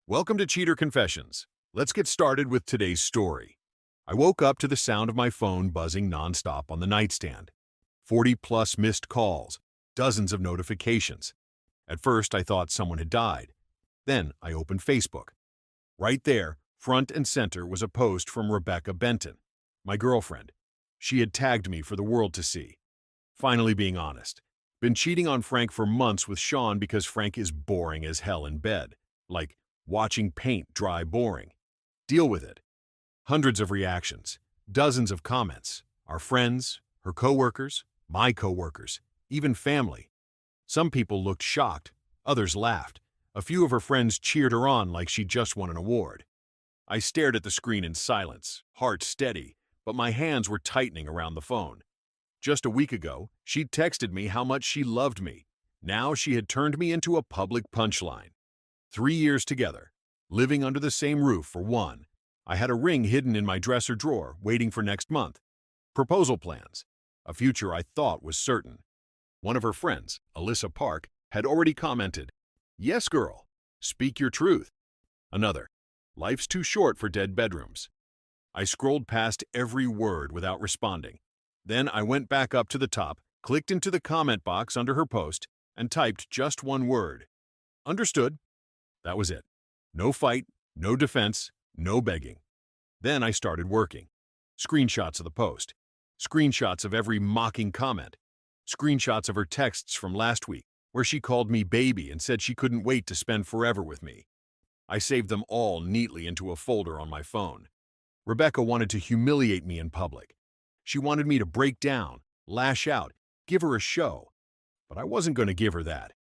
Welcome to Cheater Confessions. Let's get started with today's story. I woke up to the sound of my phone buzzing nonstop on the nightstand. 40-plus missed calls, dozens of notifications. At first, I thought someone had died. Then I opened Facebook. Right there, front and center, was a post from Rebecca Benton, my girlfriend. She had tagged me for the world to see. Finally being honest. Been cheating on Frank for months with Sean because Frank is boring as hell in bed. Like watching paint dry boring. Deal with it. Hundreds of reactions, dozens of comments. Our friends, her coworkers, my coworkers, even family. Some people looked shocked, others laughed. A few of her friends cheered her on like she just won an award. I stared at the screen in silence, heart steady, but my hands were tightening around the phone. Just a week ago, she'd texted me how much she loved me. Now she had turned me into a public punchline. 3 years together, living under the same roof for one. I had a ring hidden in my dresser drawer, waiting for next month. Proposal plans. A future I thought was certain. One of her friends, Alyssa Park, had already commented, "Yes, girl, speak your truth." Another, "Life's too short for dead bedrooms." I scrolled past every word without responding. Then I went back up to the top, clicked into the comment box under her post, and typed just one word. Understood. That was it. No fight, no defense, no begging. Then I started working. Screenshots of the post. Screenshots of every mocking comment. Screenshots of her texts from last week, where she called me baby and said she couldn't wait to spend forever with me. I saved them all neatly into a folder on my phone. Rebecca wanted to humiliate me in public. She wanted me to break down, lash out, give her a show. But I wasn't going to give her that.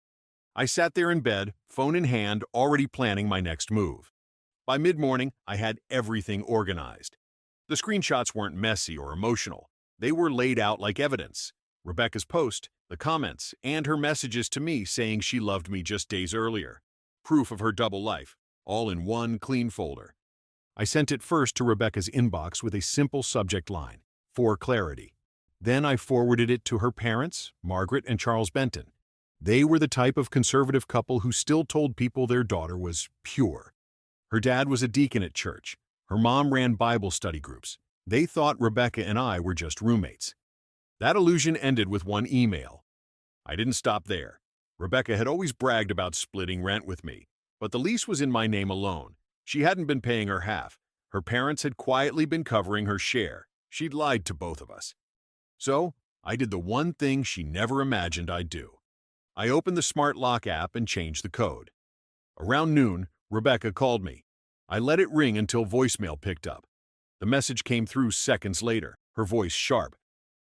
I sat there in bed, phone in hand, already planning my next move. By mid-morning, I had everything organized. The screenshots weren't messy or emotional. They were laid out like evidence. Rebecca's post, the comments, and her messages to me saying she loved me just days earlier. Proof of her double life, all in one clean folder. I sent it first to Rebecca's inbox with a simple subject line, "For clarity." Then I forwarded it to her parents, Margaret and Charles Benton. They were the type of conservative couple who still told people their daughter was pure. Her dad was a deacon at church. Her mom ran Bible study groups. They thought Rebecca and I were just roommates. That illusion ended with one email. I didn't stop there. Rebecca had always bragged about splitting rent with me, but the lease was in my name alone. She hadn't been paying her half. Her parents had quietly been covering her share. She'd lied to both of us. So, I did the one thing she never imagined I'd do. I opened the Smart Lock app and changed the code. Around noon, Rebecca called me. I let it ring until voicemail picked up. The message came through seconds later, her voice sharp.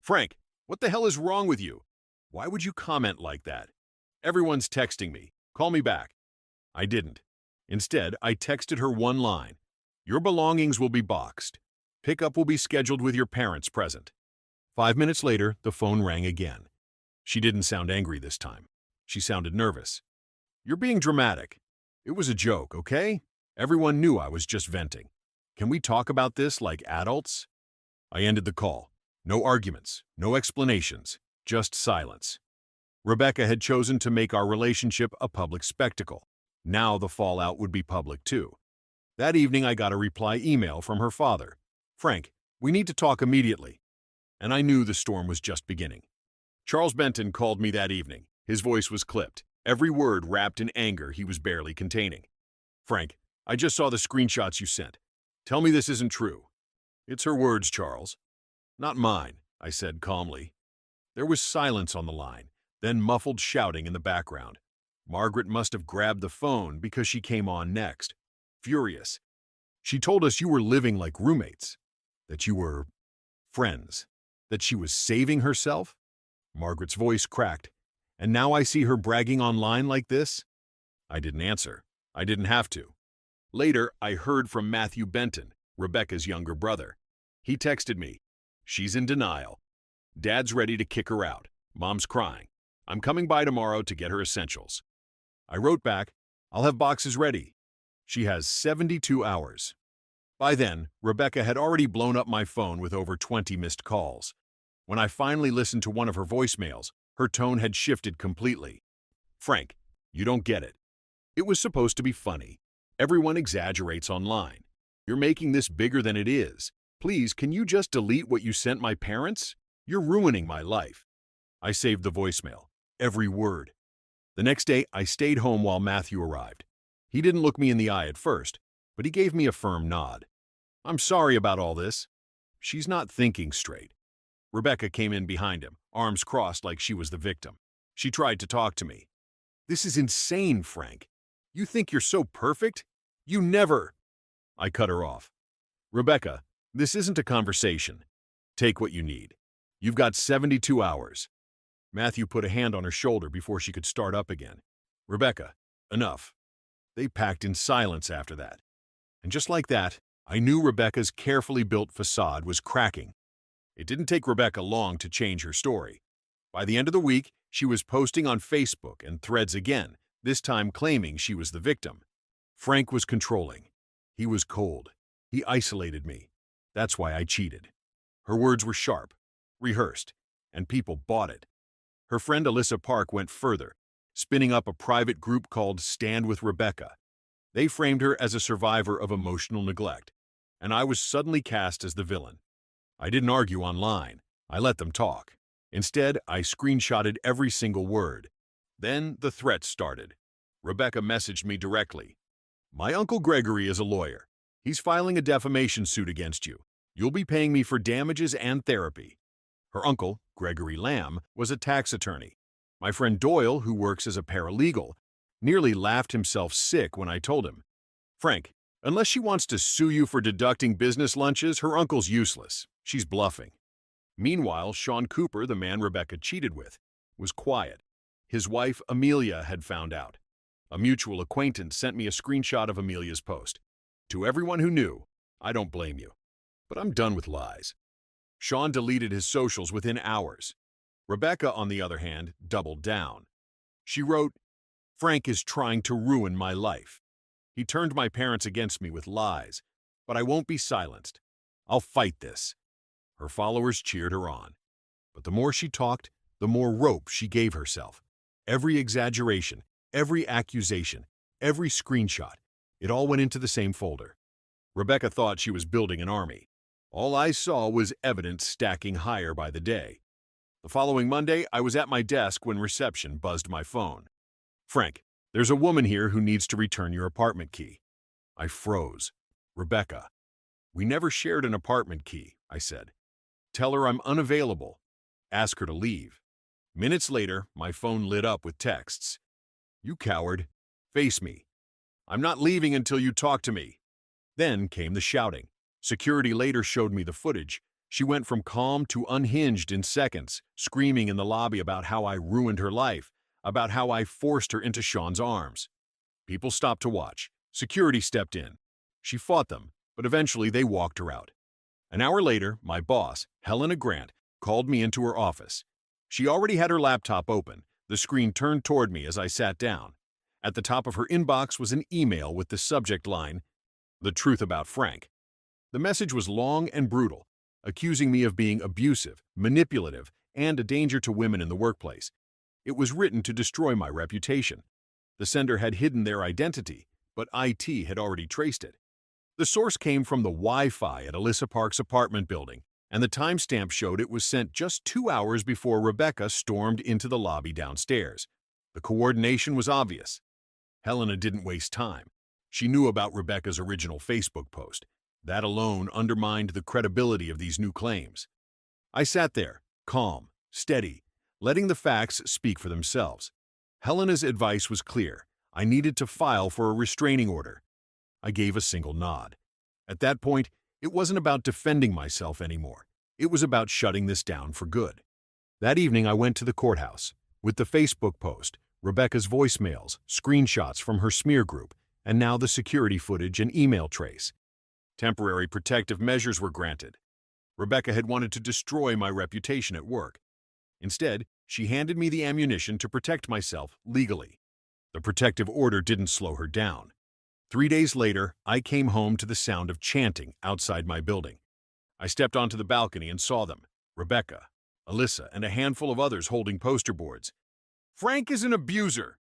"Frank, what the hell is wrong with you? Why would you comment like that? Everyone's texting me. Call me back." I didn't. Instead, I texted her one line. "Your belongings will be boxed. Pickup will be scheduled with your parents present." 5 minutes later, the phone rang again. She didn't sound angry this time. She sounded nervous. "You're being dramatic. It was a joke, okay? Everyone knew I was just venting. Can we talk about this like adults?" I ended the call. No arguments, no explanations, just silence. Rebecca had chosen to make our relationship a public spectacle. Now the fallout would be public too. That evening I got a reply email from her father. "Frank, we need to talk immediately." And I knew the storm was just beginning. Charles Benton called me that evening. His voice was clipped, every word wrapped in anger he was barely containing. "Frank, I just saw the screenshots you sent. Tell me this isn't true." "It's her words, Charles." "Not mine," I said calmly. There was silence on the line, then muffled shouting in the background. Margaret must have grabbed the phone because she came on next, furious. "She told us you were living like roommates, that you were friends, that she was saving herself." Margaret's voice cracked. "And now I see her bragging online like this?" I didn't answer. I didn't have to. Later, I heard from Matthew Benton, Rebecca's younger brother. He texted me, "She's in denial. Dad's ready to kick her out. Mom's crying. I'm coming by tomorrow to get her essentials." I wrote back, "I'll have boxes ready." She has 72 hours. By then, Rebecca had already blown up my phone with over 20 missed calls. When I finally listened to one of her voicemails, her tone had shifted completely. "Frank, you don't get it. It was supposed to be funny. Everyone exaggerates online. You're making this bigger than it is. Please, can you just delete what you sent my parents? You're ruining my life. I saved the voicemail. Every word. The next day, I stayed home while Matthew arrived. He didn't look me in the eye at first, but he gave me a firm nod. I'm sorry about all this. She's not thinking straight. Rebecca came in behind him, arms crossed like she was the victim. She tried to talk to me. This is insane, Frank. You think you're so perfect? You never. I cut her off. Rebecca, this isn't a conversation. Take what you need. You've got 72 hours. Matthew put a hand on her shoulder before she could start up again. Rebecca, enough. They packed in silence after that. And just like that, I knew Rebecca's carefully built facade was cracking. It didn't take Rebecca long to change her story. By the end of the week, she was posting on Facebook and Threads again, this time claiming she was the victim. Frank was controlling. He was cold. He isolated me. That's why I cheated. Her words were sharp, rehearsed, and people bought it. Her friend Alyssa Park went further, spinning up a private group called Stand With Rebecca. They framed her as a survivor of emotional neglect, and I was suddenly cast as the villain. I didn't argue online. I let them talk. Instead, I screenshotted every single word. Then the threats started. Rebecca messaged me directly. My Uncle Gregory is a lawyer. He's filing a defamation suit against you. You'll be paying me for damages and therapy. Her uncle, Gregory Lamb, was a tax attorney. My friend Doyle, who works as a paralegal, nearly laughed himself sick when I told him, Frank, unless she wants to sue you for deducting business lunches, her uncle's useless. She's bluffing. Meanwhile, Sean Cooper, the man Rebecca cheated with, was quiet. His wife, Amelia, had found out. A mutual acquaintance sent me a screenshot of Amelia's post. To everyone who knew, I don't blame you. But I'm done with lies. Sean deleted his socials within hours. Rebecca, on the other hand, doubled down. She wrote, Frank is trying to ruin my life. He turned my parents against me with lies, but I won't be silenced. I'll fight this. Her followers cheered her on. But the more she talked, the more rope she gave herself. Every exaggeration, every accusation, every screenshot, it all went into the same folder. Rebecca thought she was building an army. All I saw was evidence stacking higher by the day. The following Monday, I was at my desk when reception buzzed my phone. Frank, there's a woman here who needs to return your apartment key. I froze. Rebecca. We never shared an apartment key, I said. Tell her I'm unavailable. Ask her to leave. Minutes later, my phone lit up with texts. You coward. Face me. I'm not leaving until you talk to me. Then came the shouting. Security later showed me the footage. She went from calm to unhinged in seconds, screaming in the lobby about how I ruined her life, about how I forced her into Sean's arms. People stopped to watch. Security stepped in. She fought them, but eventually they walked her out. An hour later, my boss, Helena Grant, called me into her office. She already had her laptop open, the screen turned toward me as I sat down. At the top of her inbox was an email with the subject line, The Truth About Frank. The message was long and brutal, accusing me of being abusive, manipulative, and a danger to women in the workplace. It was written to destroy my reputation. The sender had hidden their identity, but IT had already traced it. The source came from the Wi-Fi at Alyssa Park's apartment building, and the timestamp showed it was sent just 2 hours before Rebecca stormed into the lobby downstairs. The coordination was obvious. Helena didn't waste time. She knew about Rebecca's original Facebook post. That alone undermined the credibility of these new claims. I sat there, calm, steady, letting the facts speak for themselves. Helena's advice was clear. I needed to file for a restraining order. I gave a single nod. At that point, it wasn't about defending myself anymore. It was about shutting this down for good. That evening, I went to the courthouse. With the Facebook post, Rebecca's voicemails, screenshots from her smear group, and now the security footage and email trace. Temporary protective measures were granted. Rebecca had wanted to destroy my reputation at work. Instead, she handed me the ammunition to protect myself legally. The protective order didn't slow her down. 3 days later, I came home to the sound of chanting outside my building. I stepped onto the balcony and saw them, Rebecca, Alyssa, and a handful of others holding poster boards. Frank is an abuser.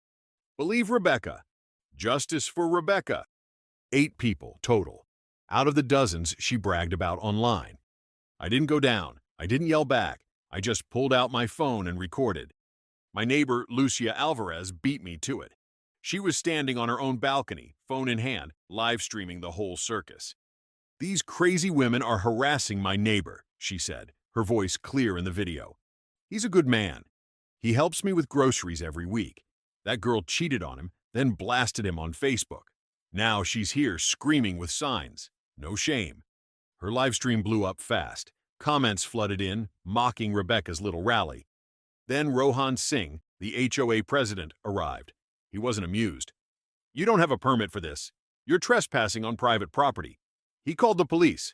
Believe Rebecca. Justice for Rebecca. 8 people total, out of the dozens she bragged about online. I didn't go down. I didn't yell back. I just pulled out my phone and recorded. My neighbor, Lucia Alvarez, beat me to it. She was standing on her own balcony, phone in hand, live streaming the whole circus. "These crazy women are harassing my neighbor," she said, her voice clear in the video. "He's a good man. He helps me with groceries every week. That girl cheated on him, then blasted him on Facebook. Now she's here screaming with signs. No shame." Her livestream blew up fast. Comments flooded in, mocking Rebecca's little rally. Then Rohan Singh, the HOA president, arrived. He wasn't amused. "You don't have a permit for this. You're trespassing on private property." He called the police.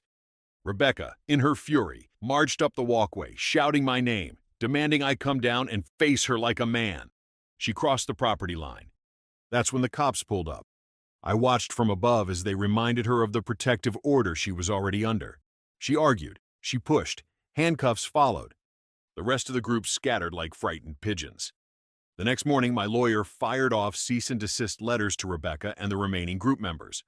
Rebecca, in her fury, marched up the walkway, shouting my name, demanding I come down and face her like a man. She crossed the property line. That's when the cops pulled up. I watched from above as they reminded her of the protective order she was already under. She argued. She pushed. Handcuffs followed. The rest of the group scattered like frightened pigeons. The next morning, my lawyer fired off cease and desist letters to Rebecca and the remaining group members.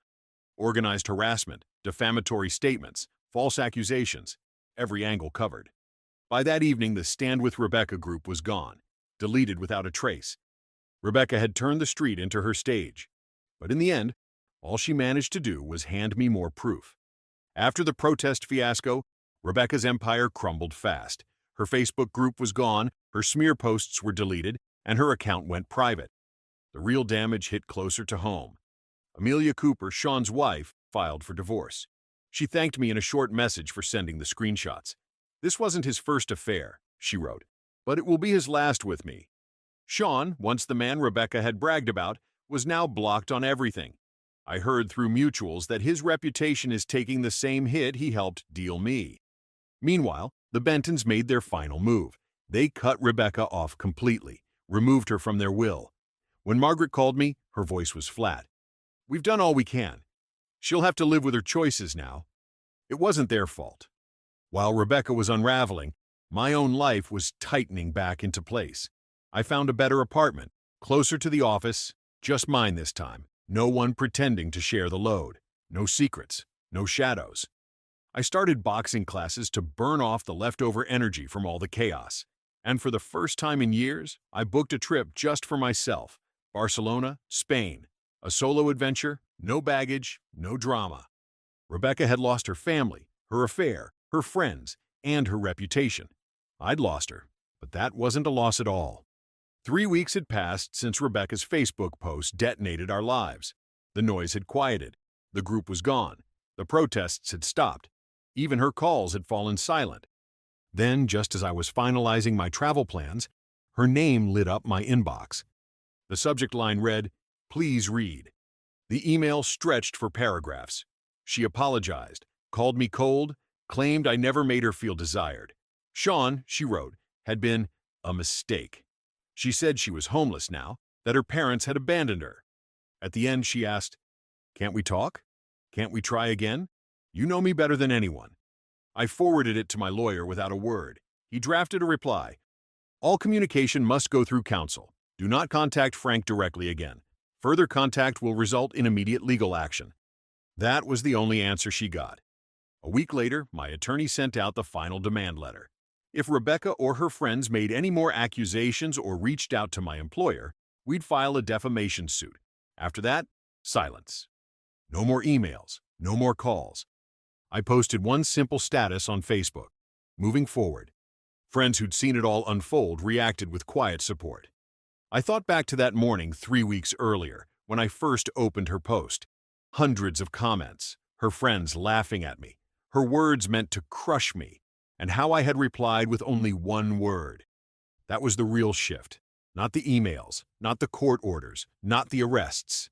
Organized harassment, defamatory statements, false accusations, every angle covered. By that evening, the Stand With Rebecca group was gone, deleted without a trace. Rebecca had turned the street into her stage. But in the end, all she managed to do was hand me more proof. After the protest fiasco, Rebecca's empire crumbled fast. Her Facebook group was gone, her smear posts were deleted, and her account went private. The real damage hit closer to home. Amelia Cooper, Sean's wife, filed for divorce. She thanked me in a short message for sending the screenshots. "This wasn't his first affair," she wrote, "but it will be his last with me." Sean, once the man Rebecca had bragged about, was now blocked on everything. I heard through mutuals that his reputation is taking the same hit he helped deal me. Meanwhile, the Bentons made their final move. They cut Rebecca off completely, removed her from their will. When Margaret called me, her voice was flat. "We've done all we can. She'll have to live with her choices now." It wasn't their fault. While Rebecca was unraveling, my own life was tightening back into place. I found a better apartment, closer to the office, just mine this time. No one pretending to share the load. No secrets. No shadows. I started boxing classes to burn off the leftover energy from all the chaos. And for the first time in years, I booked a trip just for myself. Barcelona, Spain. A solo adventure, no baggage, no drama. Rebecca had lost her family, her affair, her friends, and her reputation. I'd lost her, but that wasn't a loss at all. 3 weeks had passed since Rebecca's Facebook post detonated our lives. The noise had quieted. The group was gone. The protests had stopped. Even her calls had fallen silent. Then, just as I was finalizing my travel plans, her name lit up my inbox. The subject line read, "Please read." The email stretched for paragraphs. She apologized, called me cold, claimed I never made her feel desired. Sean, she wrote, had been a mistake. She said she was homeless now, that her parents had abandoned her. At the end, she asked, "Can't we talk? Can't we try again? You know me better than anyone." I forwarded it to my lawyer without a word. He drafted a reply. "All communication must go through counsel. Do not contact Frank directly again. Further contact will result in immediate legal action." That was the only answer she got. A week later, my attorney sent out the final demand letter. If Rebecca or her friends made any more accusations or reached out to my employer, we'd file a defamation suit. After that, silence. No more emails, no more calls. I posted one simple status on Facebook: moving forward. Friends who'd seen it all unfold reacted with quiet support. I thought back to that morning 3 weeks earlier, when I first opened her post. Hundreds of comments, her friends laughing at me, her words meant to crush me, and how I had replied with only one word. That was the real shift. Not the emails, not the court orders, not the arrests.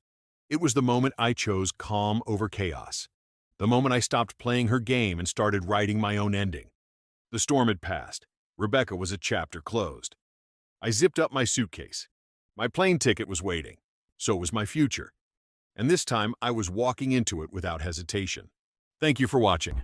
It was the moment I chose calm over chaos. The moment I stopped playing her game and started writing my own ending. The storm had passed. Rebecca was a chapter closed. I zipped up my suitcase. My plane ticket was waiting. So was my future. And this time I was walking into it without hesitation. Thank you for watching.